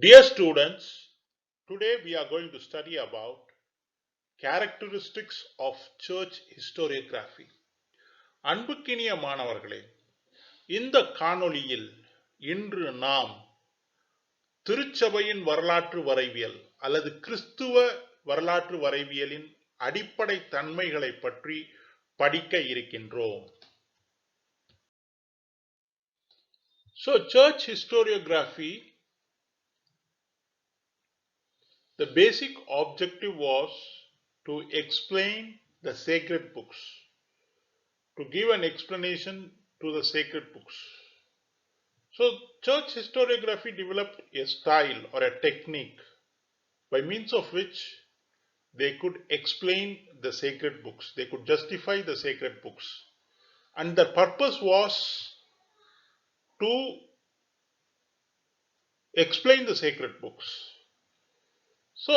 Dear students, today we are going to study about characteristics of church historiography. அன்புக்கினிய மாணவர்களே, இந்த காணொளியில் இன்று நாம் திருச்சபையின் வரலாற்று வரைவியல் அல்லது கிறிஸ்துவ வரலாற்று வரைவியலின் அடிப்படை தன்மைகளை பற்றி படிக்க இருக்கின்றோம். So church historiography, the basic objective was to explain the sacred books, to give an explanation to the sacred books. So church historiography developed a style or a technique by means of which they could explain the sacred books, they could justify the sacred books, and the purpose was to explain the sacred books. So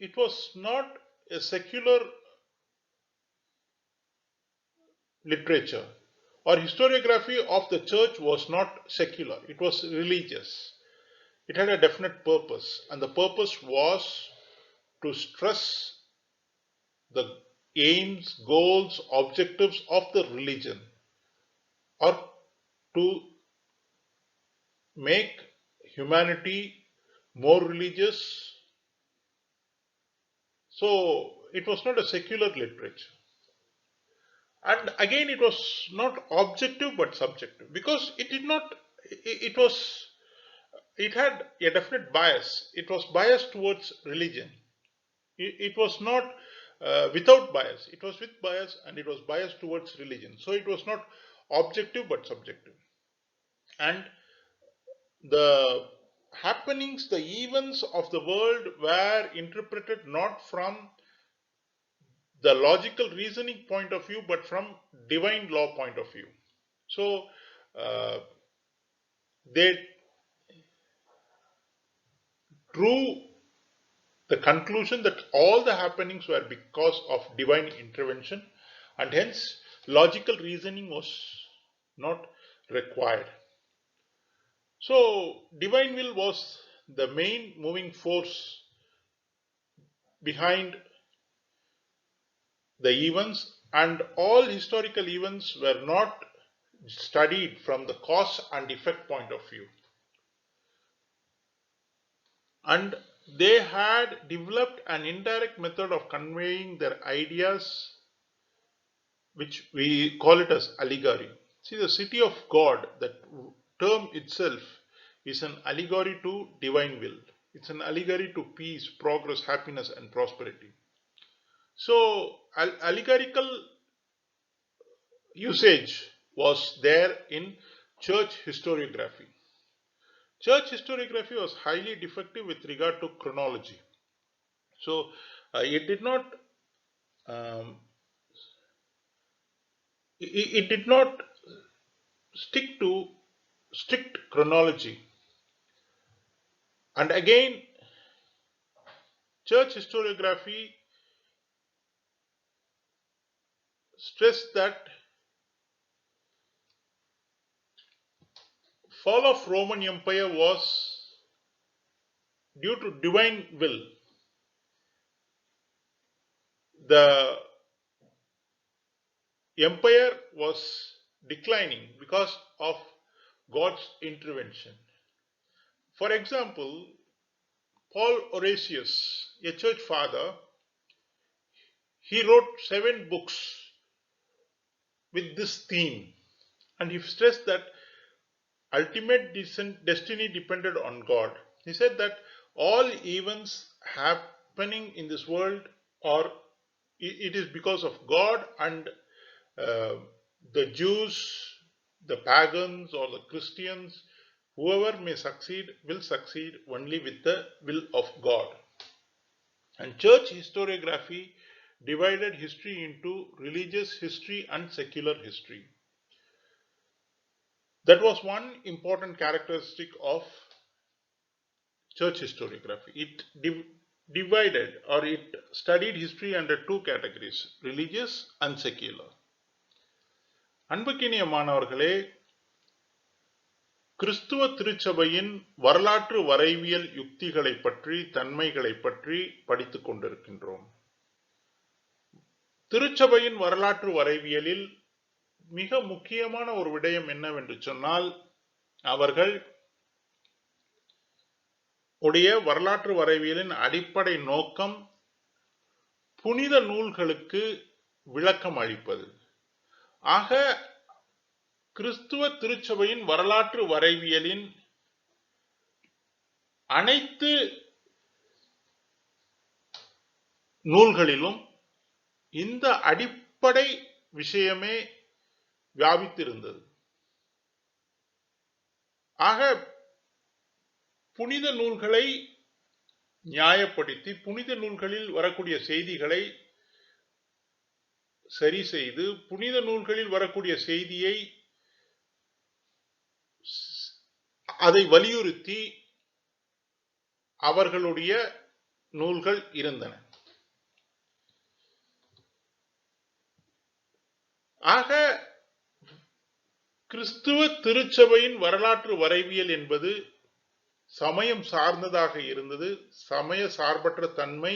it was not a secular literature, or historiography of the church was not secular, it was religious. It had a definite purpose, and the purpose was to stress the aims, goals, objectives of the religion, or to make humanity more religious. So it was not a secular literature. And again, it was not objective but subjective, because it did not, it had a definite bias. It was biased towards religion. It was not without bias. It was with bias, and it was biased towards religion. So it was not objective but subjective. And the happenings, the events of the world were interpreted not from the logical reasoning point of view, but from divine law point of view. So they drew the conclusion that all the happenings were because of divine intervention, and hence logical reasoning was not required. So divine will was the main moving force behind the events, and all historical events were not studied from the cause and effect point of view. And they had developed an indirect method of conveying their ideas, which we call it as allegory. See, the city of God, that term itself is an allegory to divine will. It's an allegory to peace, progress, happiness, and prosperity. So, allegorical usage was there in church historiography. Church historiography was highly defective with regard to chronology. So, it did not it did not stick to strict chronology. And again, church historiography stressed that fall of Roman Empire was due to divine will. The empire was declining because of God's intervention. For example, Paul Orosius, a church father, he wrote 7 books with this theme, and he stressed that ultimate destiny depended on God. He said that all events happening in this world are, it is because of God, and the Jews, the pagans, or the Christians, whoever may succeed will succeed only with the will of God. And church historiography divided history into religious history and secular history. That was one important characteristic of church historiography. It divided, or it studied history under 2 categories, religious and secular. அன்புக்கினிய மாணவர்களே, கிறிஸ்துவ திருச்சபையின் வரலாற்று வரைவியல் யுக்திகளை பற்றி, தன்மைகளை பற்றி படித்துக் கொண்டிருக்கின்றோம். திருச்சபையின் வரலாற்று வரைவியலில் மிக முக்கியமான ஒரு விடயம் என்னவென்று சொன்னால், அவர்கள் உடைய வரலாற்று வரைவியலின் அடிப்படை நோக்கம் புனித நூல்களுக்கு விளக்கம் அளிப்பது. ஆக கிறிஸ்துவ திருச்சபையின் வரலாற்று வரைவியலின் அனைத்து நூல்களிலும் இந்த அடிப்படை விஷயமே வியாபித்திருந்தது. ஆக புனித நூல்களை நியாயப்படுத்தி, புனித நூல்களில் வரக்கூடிய செய்திகளை சரி செய்து, புனித நூல்களில் வரக்கூடிய செய்தியை அதை வலியுறுத்தி அவர்களுடைய நூல்கள் இருந்தன. ஆக கிறிஸ்துவ திருச்சபையின் வரலாற்று வரைவியல் என்பது சமயம் சார்ந்ததாக இருந்தது. சமய சார்பற்ற தன்மை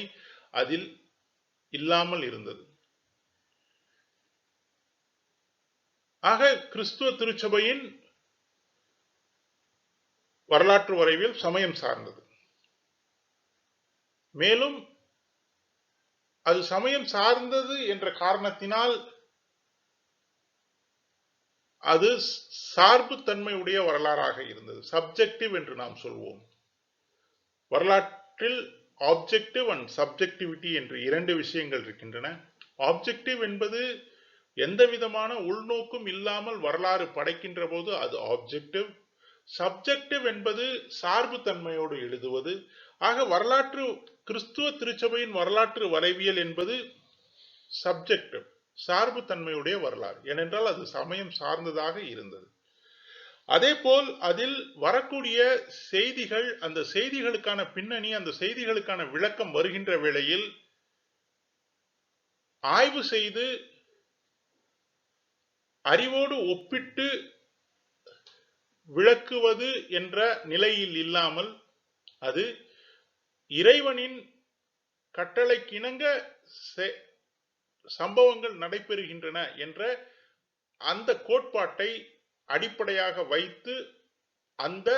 அதில் இல்லாமல் இருந்தது. ஆக கிறிஸ்துவ திருச்சபையின் வரலாற்று வரைவியல் சமயம் சார்ந்தது. மேலும் அது சமயம் சார்ந்தது என்ற காரணத்தினால் அது சார்பு தன்மையுடைய வரலாறாக இருந்தது. சப்ஜெக்டிவ் என்று நாம் சொல்வோம். வரலாற்றில் ஆப்ஜெக்டிவ் அண்ட் சப்ஜெக்டிவிட்டி என்று இரண்டு விஷயங்கள் இருக்கின்றன. ஆப்ஜெக்டிவ் என்பது எந்த விதமான உள்நோக்கும் இல்லாமல் வரலாறு படைக்கின்ற போது அது ஆப்ஜெக்டிவ். சப்ஜெக்டிவ் என்பது சார்பு தன்மையோடு எழுதுவது. ஆக வரலாற்று கிறிஸ்துவ திருச்சபையின் வரலாற்று வரைவியல் என்பது சப்ஜெக்டிவ், சார்பு தன்மையுடைய வரலாறு. ஏனென்றால் அது சமயம் சார்ந்ததாக இருந்தது. அதே போல் அதில் வரக்கூடிய செய்திகள், அந்த செய்திகளுக்கான பின்னணி, அந்த செய்திகளுக்கான விளக்கம் வருகின்ற வேளையில் ஆய்வு செய்து அறிவோடு ஒப்பிட்டு விளக்குவது என்ற நிலையில் இல்லாமல், அது இறைவனின் கட்டளைக்கிணங்க சம்பவங்கள் நடைபெறுகின்றன என்ற அந்த கோட்பாட்டை அடிப்படையாக வைத்து அந்த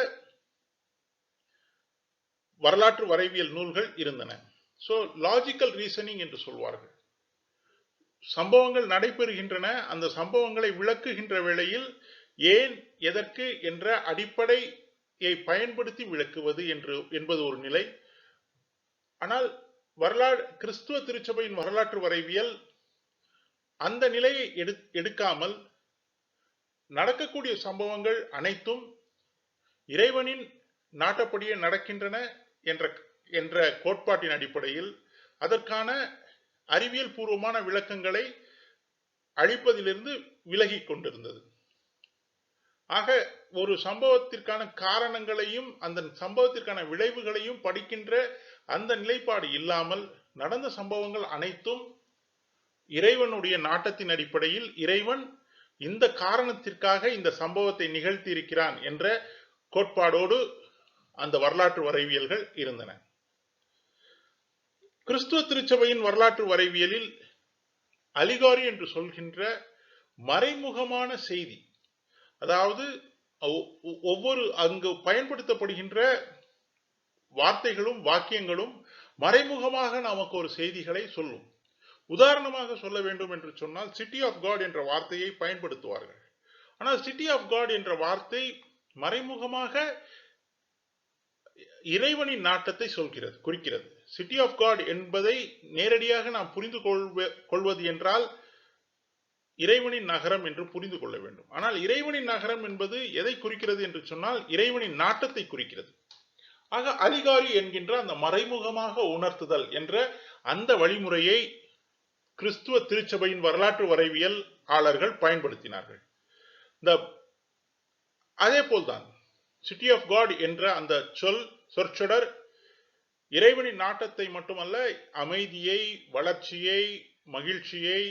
வரலாற்று வரைவியல் நூல்கள் இருந்தன. சோ லாஜிக்கல் ரீசனிங் என்று சொல்வார்கள். சம்பவங்கள் நடைபெறுகின்றன, அந்த சம்பவங்களை விளக்குகின்ற வேளையில் ஏன், எதற்கு என்ற அடிப்படையை பயன்படுத்தி விளக்குவது என்பது ஒரு நிலை. ஆனால் கிறிஸ்துவ திருச்சபையின் வரலாற்று வரைவியல் அந்த நிலையை எடுக்காமல் நடக்கக்கூடிய சம்பவங்கள் அனைத்தும் இறைவனின் நாட்டப்படியே நடக்கின்றன என்ற கோட்பாட்டின் அடிப்படையில் அதற்கான அறிவியல் பூர்வமான விளக்கங்களை அளிப்பதிலிருந்து விலகிக் கொண்டிருந்தது. ஆக ஒரு சம்பவத்திற்கான காரணங்களையும் அந்த சம்பவத்திற்கான விளைவுகளையும் படிக்கின்ற அந்த நிலைப்பாடு இல்லாமல் நடந்த சம்பவங்கள் அனைத்தும் இறைவனுடைய நாட்டத்தின் அடிப்படையில் இறைவன் இந்த காரணத்திற்காக இந்த சம்பவத்தை நிகழ்த்தி இருக்கிறான் என்ற கோட்பாடோடு அந்த வரலாற்று வரைவியல்கள் இருந்தன. கிறிஸ்துவ திருச்சபையின் வரலாற்று வரைவியலில் அலிகாரி என்று சொல்கின்ற மறைமுகமான செய்தி, அதாவது ஒவ்வொரு அங்கு பயன்படுத்தப்படுகின்ற வார்த்தைகளும் வாக்கியங்களும் மறைமுகமாக நமக்கு ஒரு செய்திகளை சொல்லும். உதாரணமாக சொல்ல வேண்டும் என்று சொன்னால் சிட்டி ஆஃப் காட் என்ற வார்த்தையை பயன்படுத்துவார்கள். ஆனால் சிட்டி ஆஃப் காட் என்ற வார்த்தை மறைமுகமாக இறைவனின் நாட்டத்தை சொல்கிறது, குறிக்கிறது. சிட்டி ஆஃப் காட் என்பதை நேரடியாக நாம் புரிந்து கொள்வது என்றால் இறைவனின் நகரம் என்று புரிந்து கொள்ள வேண்டும். ஆனால் இறைவனின் நகரம் என்பது எதை குறிக்கிறது என்று சொன்னால் இறைவனின் நாட்டத்தை குறிக்கிறது. ஆக அலிகாரி என்கின்ற அந்த மறைமுகமாக உணர்த்துதல் என்ற அந்த வழிமுறையை கிறிஸ்துவ திருச்சபையின் வரலாற்று வரைவியல் ஆளர்கள் பயன்படுத்தினார்கள். அதே போல்தான் சிட்டி ஆஃப் காட் என்ற அந்த சொற்சொடர் இறைவனின் நாட்டத்தை மட்டுமல்ல, அமைதியை, வளர்ச்சியை, மகிழ்ச்சியை,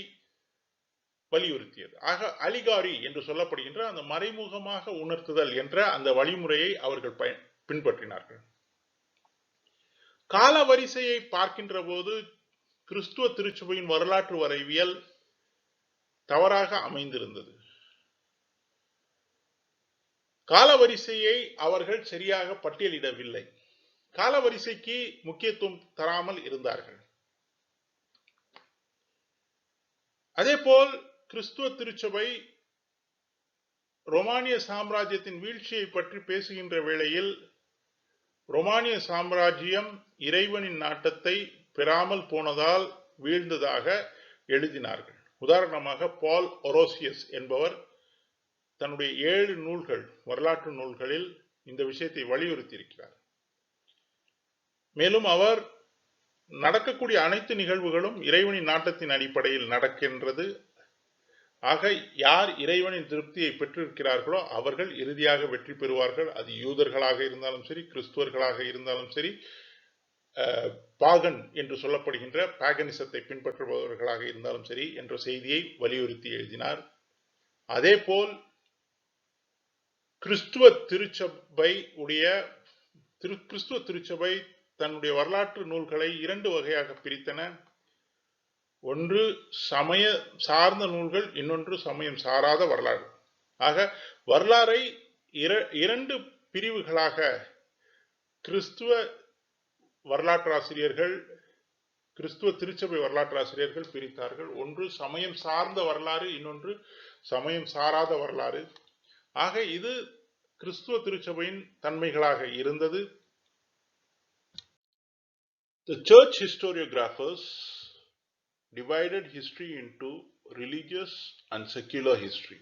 வலியுறுத்தியது. ஆக அலிகாரி என்று சொல்லப்படுகின்ற அந்த மறைமுகமாக உணர்த்துதல் என்ற அந்த வழிமுறையை அவர்கள் பின்பற்றினார்கள். கால வரிசையை பார்க்கின்ற போது கிறிஸ்துவ திருச்சபையின் வரலாற்று வரைவியல் தவறாக அமைந்திருந்தது. காலவரிசையை அவர்கள் சரியாக பட்டியலிடவில்லை. காலவரிசைக்கு முக்கியத்துவம் தராமல் இருந்தார்கள். அதேபோல் கிறிஸ்துவ திருச்சபை ரோமானிய சாம்ராஜ்யத்தின் வீழ்ச்சியை பற்றி பேசுகின்ற வேளையில் ரோமானிய சாம்ராஜ்யம் இறைவனின் நாட்டத்தை பெறாமல் போனதால் வீழ்ந்ததாக எழுதினார்கள். உதாரணமாக பால் ஒரோசியஸ் என்பவர் தன்னுடைய 7 நூல்கள், வரலாற்று நூல்களில் இந்த விஷயத்தை வலியுறுத்தி இருக்கிறார். மேலும் அவர் நடக்கக்கூடிய அனைத்து நிகழ்வுகளும் இறைவனின் நாட்டத்தின் அடிப்படையில் நடக்கின்றது. ஆக யார் இறைவனின் திருப்தியை பெற்றிருக்கிறார்களோ அவர்கள் இறுதியாக வெற்றி பெறுவார்கள். அது யூதர்களாக இருந்தாலும் சரி, கிறிஸ்துவர்களாக இருந்தாலும் சரி, பாகன் என்று சொல்லப்படுகின்ற பாகனிசத்தை பின்பற்றுபவர்களாக இருந்தாலும் சரி என்ற செய்தியை வலியுறுத்தி எழுதினார். அதேபோல் கிறிஸ்துவ திருச்சபை தன்னுடைய வரலாற்று நூல்களை 2 வகையாக பிரித்தன. ஒன்று சமய சார்ந்த நூல்கள், இன்னொன்று சமயம் சாராத வரலாறு. ஆக வரலாறை 2 பிரிவுகளாக கிறிஸ்துவ வரலாற்றாசிரியர்கள், கிறிஸ்துவ திருச்சபை வரலாற்றாசிரியர்கள் பிரித்தார்கள். ஒன்று சமயம் சார்ந்த வரலாறு, இன்னொன்று சமயம் சாராத வரலாறு. ஆக இது கிறிஸ்துவ திருச்சபையின் தன்மைகளாக இருந்தது. The church historiographers divided history into religious and secular history.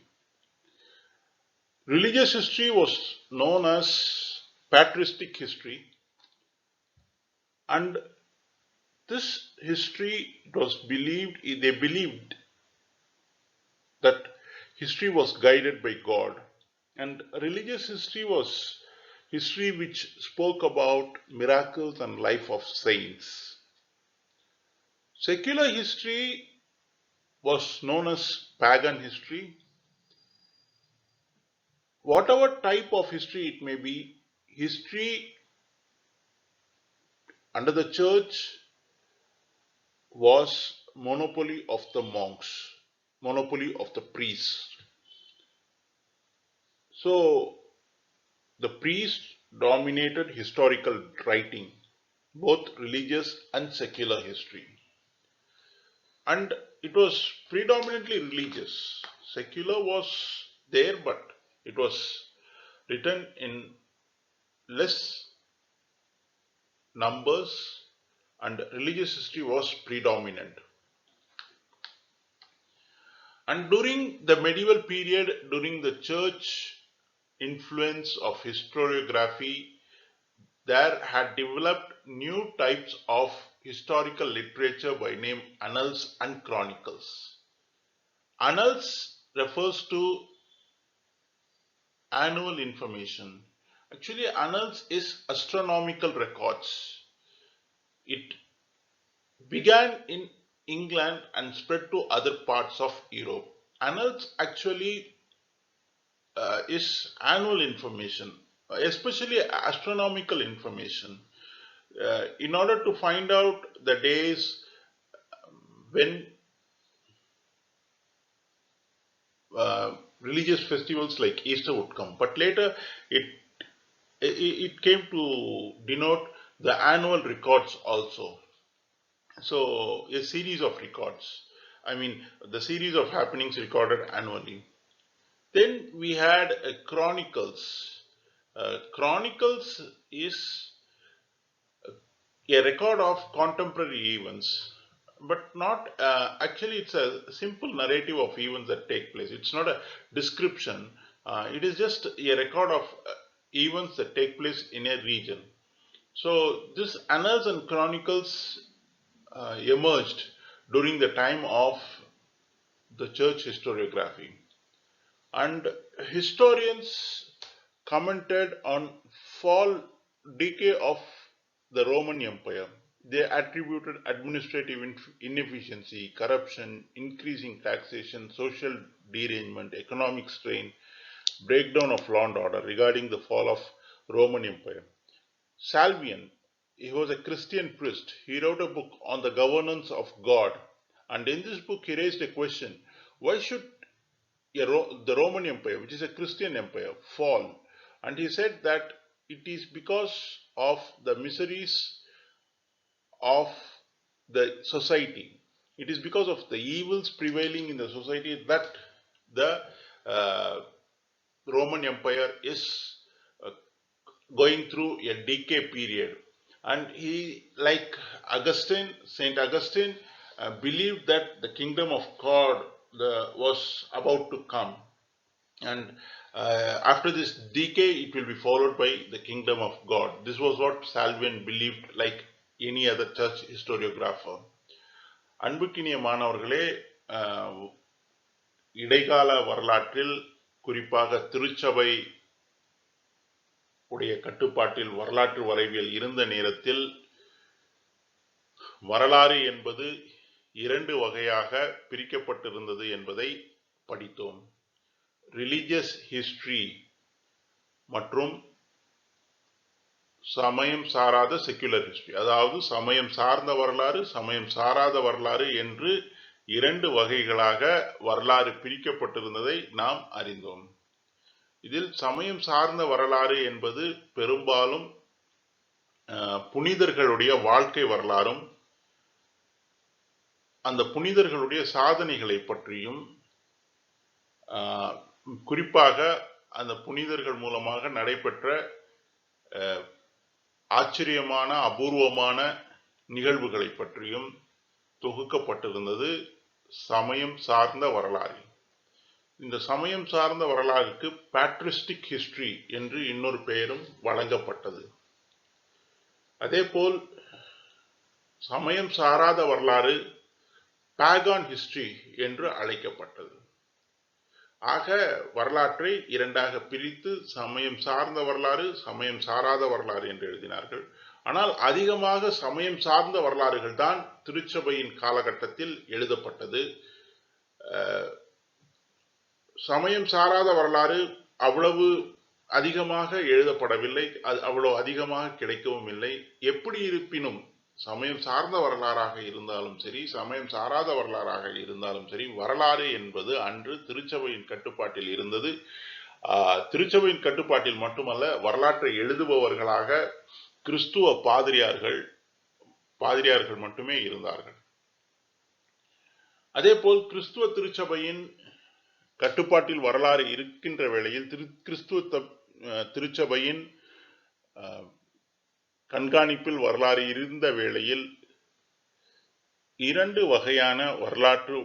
Religious history was known as patristic history, and this history was they believed that history was guided by God, and religious history was history which spoke about miracles and life of saints. Secular history was known as pagan history. Whatever type of history it may be, history under the church was monopoly of the monks, monopoly of the priests. So the priests dominated historical writing, both religious and secular history. And it was predominantly religious. Secular was there, but it was written in less numbers, and religious history was predominant. And during the medieval period, during the church influence of historiography, there had developed new types of historical literature by name annals and chronicles. Annals refers to annual information. Actually, annals is astronomical records. It began in England and spread to other parts of Europe. Annals actually is annual information, especially astronomical information. In order to find out the days when religious festivals like Easter would come, but later it came to denote the annual records also. So a series of records, I mean the series of happenings recorded annually. Then we had chronicles. Chronicles is a record of contemporary events, but not actually it's a simple narrative of events that take place. It's not a description. It is just a record of events that take place in a region. So this annals and chronicles emerged during the time of the church historiography, and historians commented on decay of the Roman Empire. They attributed administrative inefficiency, corruption, increasing taxation, social derangement, economic strain, breakdown of law and order regarding the fall of Roman Empire. Salvian, he was a Christian priest. He wrote a book on the governance of God, and in this book he raised a question: why should the Roman Empire, which is a Christian empire, fall? And he said that it is because of the miseries of the society. It is because of the evils prevailing in the society that the uh, Roman Empire is uh, going through a decay period. And he, like Augustine, Saint Augustine, believed that the kingdom of God was about to come. And after this decay, it will be followed by the kingdom of God. This was what Salvian believed, like any other church historiographer. அன்புக்கினிய மாணவர்களே, இடைக்கால வரலாற்றில் குறிப்பாக திருச்சபை உடைய கட்டுப்பாட்டில் வரலாற்று வரைவியல் இருந்த நேரத்தில் வரலாறு என்பது இரண்டு வகையாக பிரிக்கப்பட்டிருந்தது என்பதை படித்தோம். ரிலிஜியஸ் ஹிஸ்டரி மற்றும் சமயம் சாராத செக்குலர் ஹிஸ்டரி, அதாவது சமயம் சார்ந்த வரலாறு, சமயம் சாராத வரலாறு என்று இரண்டு வகைகளாக வரலாறு பிரிக்கப்பட்டிருந்ததை நாம் அறிந்தோம். இதில் சமயம் சார்ந்த வரலாறு என்பது பெரும்பாலும் புனிதர்களுடைய வாழ்க்கை வரலாறும் அந்த புனிதர்களுடைய சாதனைகளை பற்றியும், குறிப்பாக அந்த புனிதர்கள் மூலமாக நடைபெற்ற ஆச்சரியமான அபூர்வமான நிகழ்வுகளை பற்றியும் தொகுக்கப்பட்டிருந்தது சமயம் சார்ந்த வரலாறு. இந்த சமயம் சார்ந்த வரலாறுக்கு பேட்ரிஸ்டிக் ஹிஸ்டரி என்று இன்னொரு பெயரும் வழங்கப்பட்டது. அதேபோல் சமயம் சாராத வரலாறு பாகான் ஹிஸ்டரி என்று அழைக்கப்பட்டது. ஆக வரலாற்றை இரண்டாக பிரித்து சமயம் சார்ந்த வரலாறு, சமயம் சாராத வரலாறு என்று எழுதினார்கள். ஆனால் அதிகமாக சமயம் சார்ந்த வரலாறுகள் தான் திருச்சபையின் காலகட்டத்தில் எழுதப்பட்டது. சமயம் சாராத வரலாறு அவ்வளவு அதிகமாக எழுதப்படவில்லை, அது அவ்வளவு அதிகமாக கிடைக்கவும் இல்லை. எப்படி இருப்பினும் சமயம் சார்ந்த வரலாறாக இருந்தாலும் சரி, சமயம் சாராத வரலாறாக இருந்தாலும் சரி, வரலாறு என்பது அன்று திருச்சபையின் கட்டுப்பாட்டில் இருந்தது. திருச்சபையின் கட்டுப்பாட்டில் மட்டுமல்ல, வரலாற்றை எழுதுபவர்களாக கிறிஸ்துவ பாதிரியார்கள் மட்டுமே இருந்தார்கள். அதேபோல் கிறிஸ்துவ திருச்சபையின் கட்டுப்பாட்டில் வரலாறு இருக்கின்ற வேளையில் கிறிஸ்துவ திருச்சபையின் கண்காணிப்பில் வரலாறு இருந்த வேளையில் இரண்டு வகையான வரலாற்று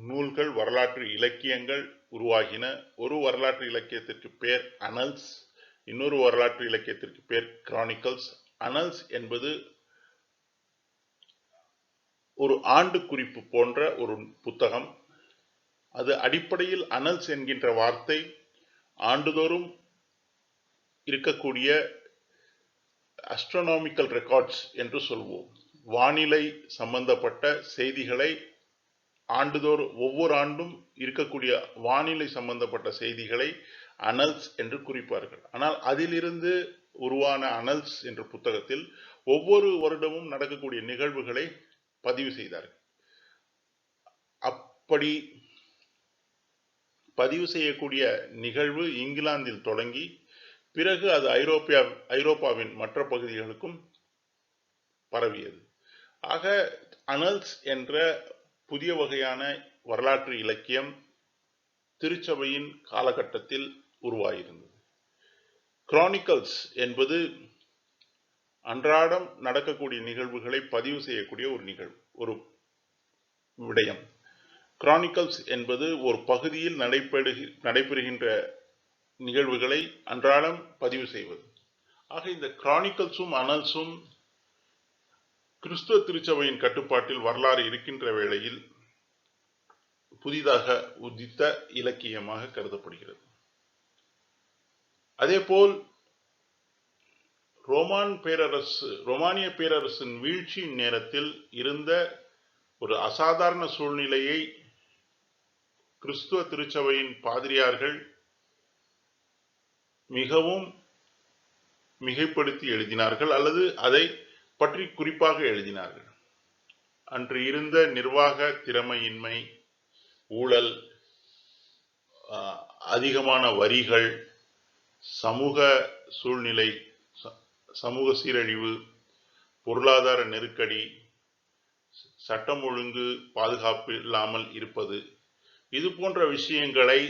நூல்கள், வரலாற்று இலக்கியங்கள் உருவாகின. ஒரு வரலாற்று இலக்கியத்திற்கு பேர் அனல்ஸ், இன்னொரு வரலாற்று இலக்கியத்திற்கு பேர் கிரானிக்கல்ஸ். அனல்ஸ் என்பது ஒரு ஆண்டு குறிப்பு போன்ற ஒரு புத்தகம். அது அடிப்படையில் அனல்ஸ் என்கின்ற வார்த்தை ஆண்டுதோறும் இருக்கக்கூடிய அஸ்ட்ரோனாமிக்கல் ரெக்கார்ட்ஸ் என்று சொல்வோம். வானிலை சம்பந்தப்பட்ட செய்திகளை ஆண்டுதோறும், ஒவ்வொரு ஆண்டும் இருக்கக்கூடிய வானிலை சம்பந்தப்பட்ட செய்திகளை அனல்ஸ் என்று குறிப்பார்கள். ஆனால் அதிலிருந்து உருவான அனல்ஸ் என்ற புத்தகத்தில் ஒவ்வொரு வருடமும் நடக்கக்கூடிய நிகழ்வுகளை பதிவு செய்தார்கள். அப்படி பதிவு செய்யக்கூடிய நிகழ்வு இங்கிலாந்தில் தொடங்கி பிறகு அது ஐரோப்பாவின் மற்ற பகுதிகளுக்கும் பரவியது. ஆக அனல்ஸ் என்ற புதிய வகையான வரலாற்று இலக்கியம் திருச்சபையின் காலகட்டத்தில் உருவாகியிருந்தது. கிரானிக்கல்ஸ் என்பது அன்றாடம் நடக்கக்கூடிய நிகழ்வுகளை பதிவு செய்யக்கூடிய ஒரு விடயம். கிரானிக்கல்ஸ் என்பது ஒரு பகுதியில் நடைபெறுகின்ற நிகழ்வுகளை அன்றாடம் பதிவு செய்வது. ஆக இந்த கிரானிக்கல்ஸும் அனல்ஸும் கிறிஸ்துவ திருச்சபையின் கட்டுப்பாட்டில் வரலாறு இருக்கின்ற வேளையில் புதிதாக உதித்த இலக்கியமாக கருதப்படுகிறது. அதேபோல் ரோமானிய பேரரசின் வீழ்ச்சியின் நேரத்தில் இருந்த ஒரு அசாதாரண சூழ்நிலையை கிறிஸ்துவ திருச்சபையின் பாதிரியார்கள் மிகவும் மிகைப்படுத்தி எழுதினார்கள் அல்லது அதை பற்றி குறிப்பாக எழுதினார்கள். அன்று இருந்த நிர்வாக திறமையின்மை, ஊழல், அதிகமான வரிகள், சமூக சூழ்நிலை, சமூக சீரழிவு, பொருளாதார நெருக்கடி, சட்டம் ஒழுங்கு பாதுகாப்பு இல்லாமல் இருப்பது, இது போன்ற விஷயங்களை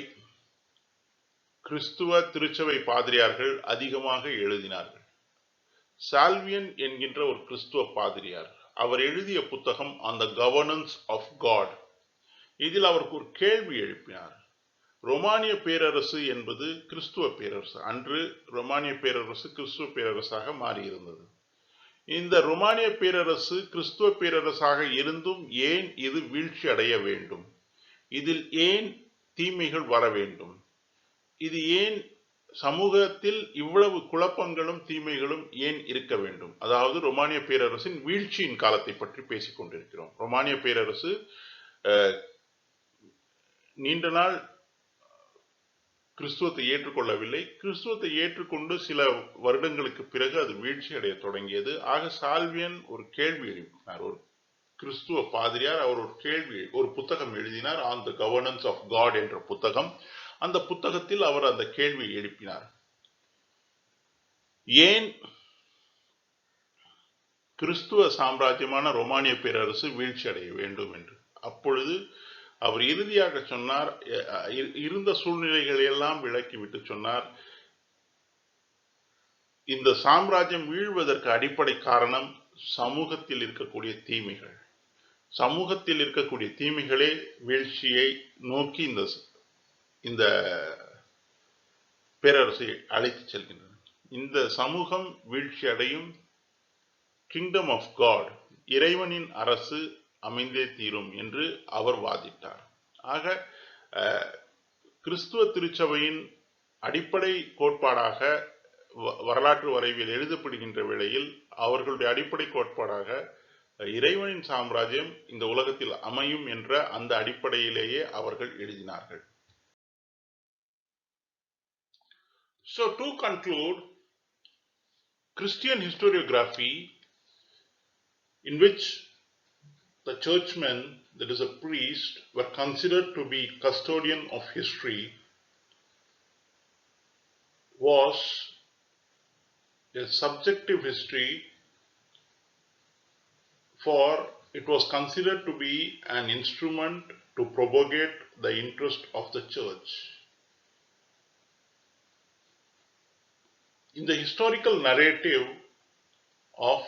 கிறிஸ்துவ திருச்சபை பாதிரியார்கள் அதிகமாக எழுதினார்கள். சால்வியன் என்கின்ற ஒரு கிறிஸ்துவ பாதிரியார், அவர் எழுதிய புத்தகம் on the governance of God. இதில் அவருக்கு ஒரு கேள்வி எழுப்பினார். ரோமானிய பேரரசு என்பது கிறிஸ்துவ பேரரசு. அன்று ரோமானிய பேரரசு கிறிஸ்துவ பேரரசாக மாறியிருந்தது. இந்த ரோமானிய பேரரசு கிறிஸ்துவ பேரரசாக இருந்தும் ஏன் இது வீழ்ச்சி அடைய வேண்டும்? இதில் ஏன் தீமைகள் வர வேண்டும்? இது ஏன் சமூகத்தில் இவ்வளவு குழப்பங்களும் தீமைகளும் ஏன் இருக்க வேண்டும்? அதாவது ரோமானிய பேரரசின் வீழ்ச்சியின் காலத்தை பற்றி பேசிக் கொண்டிருக்கிறோம். ரோமானிய பேரரசு நீண்ட நாள் கிறிஸ்துவத்தை ஏற்றுக்கொள்ளவில்லை. கிறிஸ்துவத்தை ஏற்றுக்கொண்டு சில வருடங்களுக்கு பிறகு அது வீழ்ச்சி அடைய தொடங்கியது. ஆக சால்வியன் ஒரு கேள்வி எழுப்பினார். ஒரு கிறிஸ்துவ பாதிரியார் அவர் ஒரு புத்தகம் எழுதினார், on the governance of God என்ற புத்தகம். அந்த புத்தகத்தில் அவர் அந்த கேள்வி எழுப்பினார், ஏன் கிறிஸ்துவ சாம்ராஜ்யமான ரோமானிய பேரரசு வீழ்ச்சி அடைய வேண்டும் என்று. அப்பொழுது அவர் இறுதியாக சொன்னார், இருந்த சூழ்நிலைகளை எல்லாம் விளக்கிவிட்டு சொன்னார், இந்த சாம்ராஜ்யம் வீழ்வதற்கு அடிப்படை காரணம் சமூகத்தில் இருக்கக்கூடிய தீமைகள். சமூகத்தில் இருக்கக்கூடிய தீமைகளே வீழ்ச்சியை நோக்கி இந்த பேரரசை அழைத்து செல்கின்றன. இந்த சமூகம் வீழ்ச்சி அடையும், கிங்டம் ஆஃப் காட், இறைவனின் அரசு அமைந்தே தீரும் என்று அவர் வாதிட்டார். ஆக கிறிஸ்துவ திருச்சபையின் அடிப்படை கோட்பாடாக வரலாற்று வரைவில் எழுதப்படுகின்ற வேளையில் அவர்களுடைய அடிப்படை கோட்பாடாக இறைவனின் சாம்ராஜ்யம் இந்த உலகத்தில் அமையும் என்ற அந்த அடிப்படையிலேயே அவர்கள் எழுதினார்கள். So to conclude, Christian historiography, in which the churchmen, that is a priest, were considered to be custodian of history, was a subjective history, for it was considered to be an instrument to propagate the interest of the church. In the historical narrative of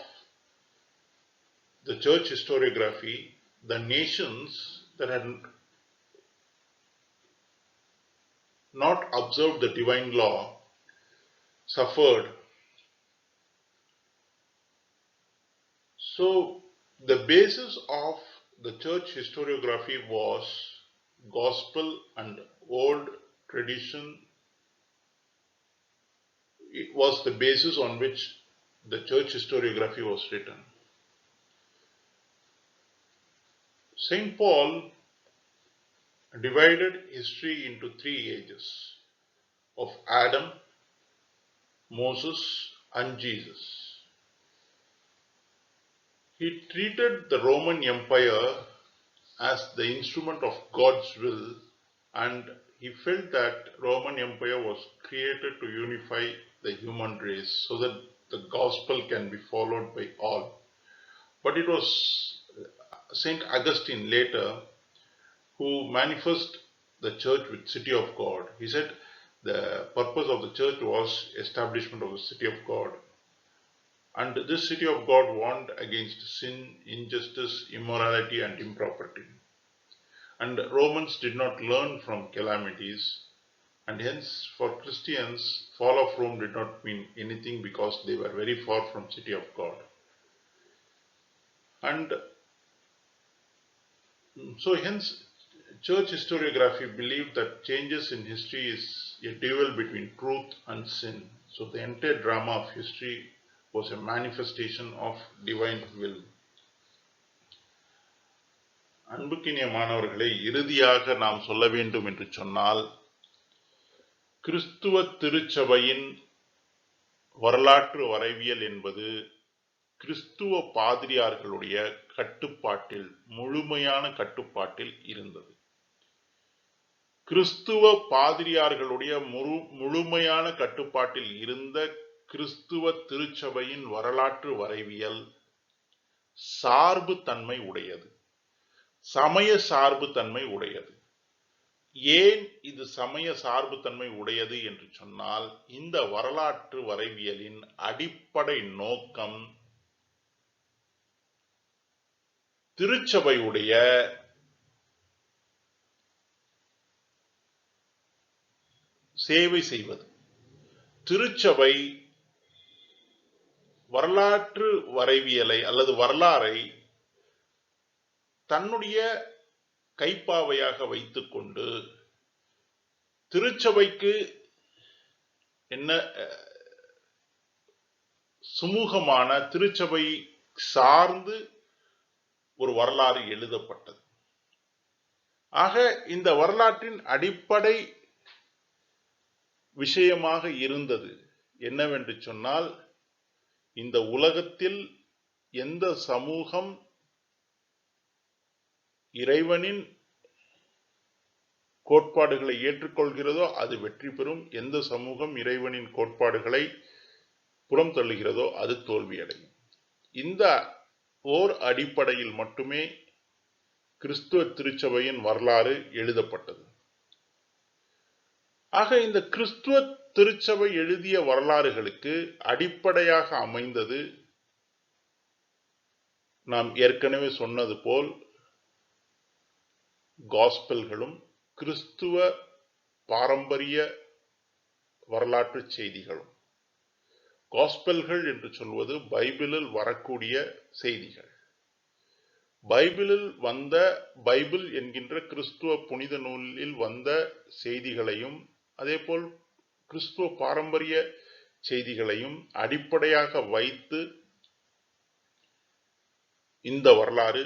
the church historiography, the nations that had not observed the divine law suffered. So the basis of the church historiography was gospel and old tradition. It was the basis on which the church historiography was written. Saint Paul divided history into 3 ages of Adam, Moses, and Jesus. He treated the Roman Empire as the instrument of God's will, and he felt that Roman Empire was created to unify the human race so that the gospel can be followed by all. But it was Saint Augustine later who manifested the church with city of God. He said the purpose of the church was establishment of the city of God. And this city of God warned against sin, injustice, immorality, and impropriety. And Romans did not learn from calamities, and hence for Christians, fall of Rome did not mean anything because they were very far from city of God. And so hence church historiography believed that changes in history is a duel between truth and sin. So the entire drama of history was a manifestation of divine will. அன்புக்கினிய மாணவர்களை, இறுதியாக நாம் சொல்ல வேண்டும் என்று சொன்னால், கிறிஸ்துவ திருச்சபையின் வரலாற்று வரைவியல் என்பது கிறிஸ்துவ பாதிரியார்களுடைய கட்டுப்பாட்டில், முழுமையான கட்டுப்பாட்டில் இருந்தது. கிறிஸ்துவ பாதிரியார்களுடைய முழுமையான கட்டுப்பாட்டில் இருந்த கிறிஸ்துவ திருச்சபையின் வரலாற்று வரைவியல் சார்பு தன்மை உடையது, சமய சார்பு தன்மை உடையது. ஏன் இது சமய சார்பு தன்மை உடையது என்று சொன்னால், இந்த வரலாற்று வரைவியலின் அடிப்படை நோக்கம் திருச்சபையுடைய சேவை செய்வது. திருச்சபை வரலாற்று வரைவியலை அல்லது வரலாறை தன்னுடைய கைப்பாவையாக வைத்துக்கொண்டு திருச்சபைக்கு என்ன சுமூகமான திருச்சபை சார்ந்து ஒரு வரலாறு எழுதப்பட்டது. ஆக இந்த வரலாற்றின் அடிப்படை விஷயமாக இருந்தது என்னவென்று சொன்னால், இந்த உலகத்தில் எந்த சமூகம் இறைவனின் கோட்பாடுகளை ஏற்றுக்கொள்கிறதோ அது வெற்றி பெறும், எந்த சமூகம் இறைவனின் கோட்பாடுகளை புறம் தள்ளுகிறதோ அது தோல்வியடையும். இந்த ஓர் அடிப்படையில் மட்டுமே கிறிஸ்துவ திருச்சபையின் வரலாறு எழுதப்பட்டது. ஆக இந்த கிறிஸ்துவ திருச்சபை எழுதிய வரலாறுகளுக்கு அடிப்படையாக அமைந்தது நாம் ஏற்கனவே சொன்னது போல் காஸ்பல்களும் கிறிஸ்துவ பாரம்பரிய வரலாற்று செய்திகளும். காஸ்பல்கள் என்று சொல்வது பைபிளில் வரக்கூடிய செய்திகள். பைபிள் என்கின்ற கிறிஸ்துவ புனித நூலில் வந்த செய்திகளையும் அதேபோல் கிறிஸ்துவ பாரம்பரிய செய்திகளையும் அடிப்படையாக வைத்து இந்த வரலாறு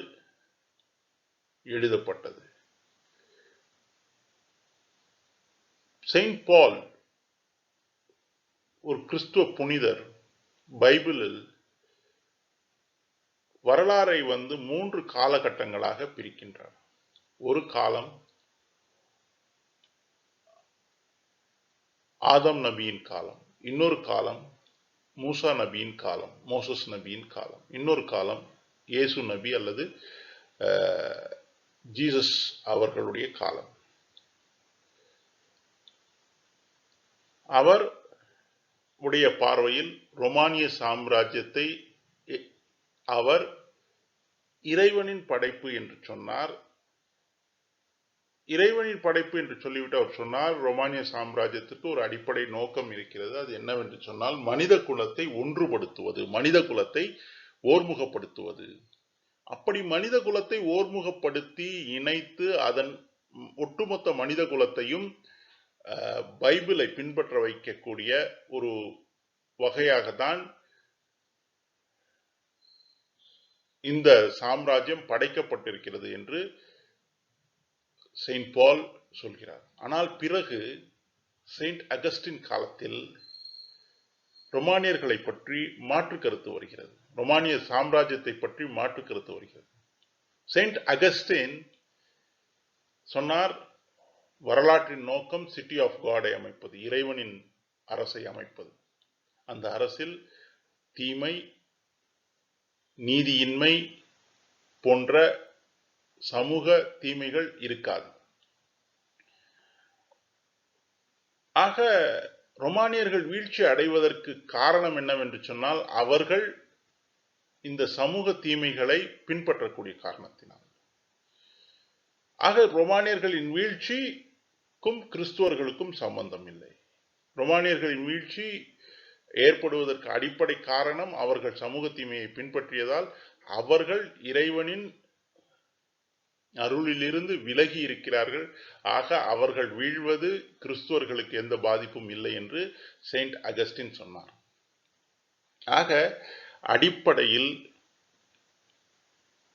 எழுதப்பட்டது. செயின்ட் பால் ஒரு கிறிஸ்துவ புனிதர் பைபிளில் வரலாறை 3 காலகட்டங்களாக பிரிக்கின்றார். ஒரு காலம் ஆதம் நபியின் காலம், இன்னொரு காலம் மூசா நபியின் காலம், மோசஸ் நபியின் காலம், இன்னொரு காலம் இயேசு நபி அல்லது ஜீசஸ் அவர்களுடைய காலம். அவர் உடைய பார்வையில் ரோமானிய சாம்ராஜ்யத்தை அவர் இறைவனின் படைப்பு என்று சொன்னார். இறைவனின் படைப்பு என்று சொல்லிவிட்டு அவர் சொன்னார், ரோமானிய சாம்ராஜ்யத்திற்கு ஒரு அடிப்படை நோக்கம் இருக்கிறது. அது என்னவென்று சொன்னால், மனித குலத்தை ஒன்றுபடுத்துவது, மனித குலத்தை ஓர்முகப்படுத்துவது. அப்படி மனித குலத்தை ஓர்முகப்படுத்தி இணைத்து அதன் ஒட்டுமொத்த மனித குலத்தையும் பைபிளை பின்பற்ற வைக்கக்கூடிய ஒரு வகையாகத்தான் இந்த சாம்ராஜ்யம் படைக்கப்பட்டிருக்கிறது என்று செயின்ட் பால் சொல்கிறார். ஆனால் பிறகு செயின்ட் அகஸ்டின் காலத்தில் ரோமானியர்களை பற்றி மாற்று கருத்து வருகிறது, ரோமானிய சாம்ராஜ்யத்தை பற்றி மாற்று கருத்து வருகிறது. செயின்ட் அகஸ்டின் சொன்னார், வரலாற்றின் நோக்கம் சிட்டி ஆஃப் காடை அமைப்பது, இறைவனின் அரசை அமைப்பது. அந்த அரசில் தீமை, நீதியின்மை போன்ற சமூக தீமைகள் இருக்காது. ஆக ரோமானியர்கள் வீழ்ச்சி அடைவதற்கு காரணம் என்னவென்று சொன்னால், அவர்கள் இந்த சமூக தீமைகளை பின்பற்றக்கூடிய காரணத்தினால். ஆக ரோமானியர்களின் வீழ்ச்சிக்கும் கிறிஸ்துவர்களுக்கும் சம்பந்தம் இல்லை. ரோமானியர்களின் வீழ்ச்சி ஏற்படுவதற்கு அடிப்படை காரணம் அவர்கள் சமூக தீமையை பின்பற்றியதால் அவர்கள் இறைவனின் அருளிலிருந்து விலகி இருக்கிறார்கள். ஆக அவர்கள் வீழ்வது கிறிஸ்துவர்களுக்கு எந்த பாதிப்பும் இல்லை என்று செயின்ட் அகஸ்டின் சொன்னார். ஆக அடிப்படையில்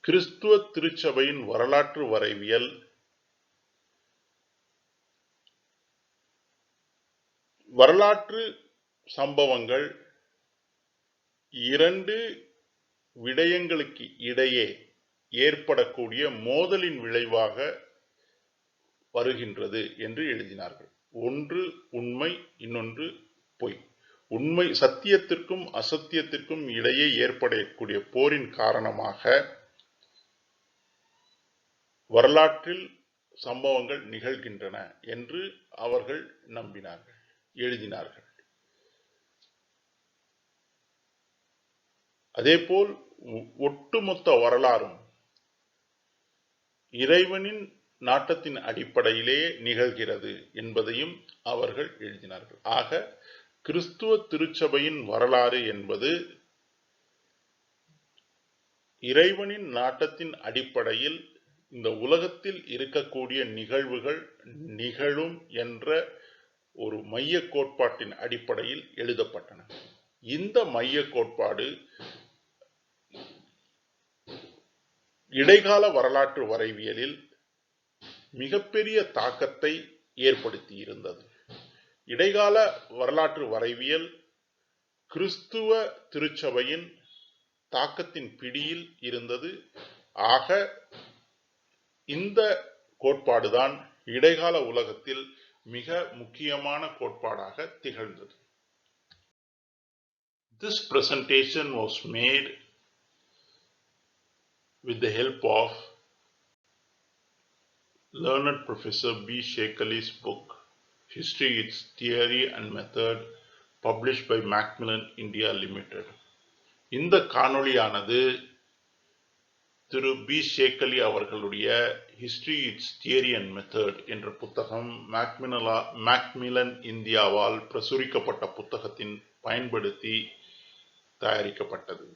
கிறிஸ்துவ திருச்சபையின் வரலாற்று வரைவியல் வரலாற்று சம்பவங்கள் இரண்டு விடயங்களுக்கு இடையே ஏற்படக்கூடிய மோதலின் விளைவாக வருகின்றது என்று எழுதினார்கள். ஒன்று உண்மை, இன்னொன்று பொய். உண்மை, சத்தியத்திற்கும் அசத்தியத்திற்கும் இடையே ஏற்படக்கூடிய போரின் காரணமாக வரலாற்றில் சம்பவங்கள் நிகழ்கின்றன என்று அவர்கள் நம்பினார்கள், எழுதினார்கள். அதேபோல் ஒட்டுமொத்த வரலாறும் இறைவனின் நாட்டத்தின் அடிப்படையிலே நிகழ்கிறது என்பதையும் அவர்கள் எழுதினார்கள். ஆக கிறிஸ்துவ திருச்சபையின் வரலாறு என்பது இறைவனின் நாட்டத்தின் அடிப்படையில் இந்த உலகத்தில் இருக்கக்கூடிய நிகழ்வுகள் நிகழும் என்ற ஒரு மைய கோட்பாட்டின் அடிப்படையில் எழுதப்பட்டன. இந்த மைய கோட்பாடு இடைக்கால வரலாற்று வரைவியலில் மிகப்பெரிய தாக்கத்தை ஏற்படுத்தி இருந்தது. இடைக்கால வரலாற்று வரைவியல் கிறிஸ்துவ திருச்சபையின் தாக்கத்தின் பிடியில் இருந்தது. ஆக இந்த கோட்பாடுதான் இடைக்கால உலகத்தில் மிக முக்கியமான கோட்பாடாக திகழ்ந்தது. This presentation was made with the help of learned Professor B. Shekeli's book, History, Its Theory and Method, published by Macmillan India Limited. இந்த காணொளியானது திரு பி ஷேக்கலி அவர்களுடைய history, it's theory and method என்ற புத்தகம் மேக்மிலன் இந்தியாவால் பிரசுரிக்கப்பட்ட புத்தகத்தின் பயன்படுத்தி தயாரிக்கப்பட்டது.